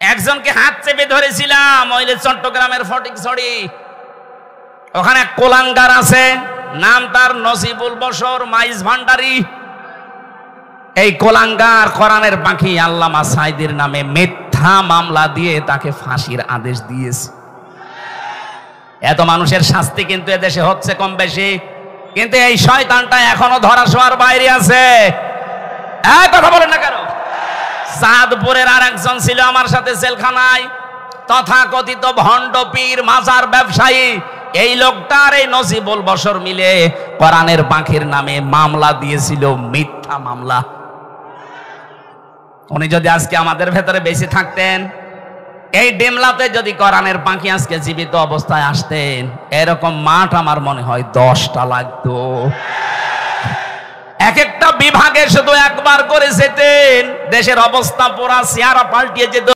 একজনকে হাত চেপে ধরেছিলাম, ওইলে চট্টগ্রামের ফটিকছড়ি, ওখানে এক কোলাঙ্গার আছে, নাম তার নসিবুল বশর মাইজ ভান্ডারী। এই কোলাঙ্গার কোরআনের পাখি আল্লামা সাঈদীর নামে মিথ্যা মামলা দিয়ে তাকে ফাঁসির আদেশ দিয়েছে। এত মানুষের শাস্তি কিন্তু এদেশে হচ্ছে কম বেশি, কিন্তু এই শয়তানটা এখনো ধরাছোঁয়ার বাইরে আছে। কথা বলেন না কেন? চাঁদপুরের আর একজন ছিল আমার সাথে জেলখানায়, তথাকথিত ভণ্ড পীর মাজার ব্যবসায়ী। এই লোকটার এই নসিবুল বশর মিলে কোরআনের পাখির নামে মামলা দিয়েছিল, মিথ্যা মামলা। উনি যদি আজকে আমাদের ভেতরে বেশি থাকতেন, এই ডিমলাতে যদি কোরআনের পাখি আজকে জীবিত অবস্থায় আসতেন, এরকম মাঠ আমার মনে হয় 10টা লাগতো। এক একটা বিভাগে শুধু একবার করে যেতেন, দেশের অবস্থা পুরা চেহারা পাল্টিয়ে যেত।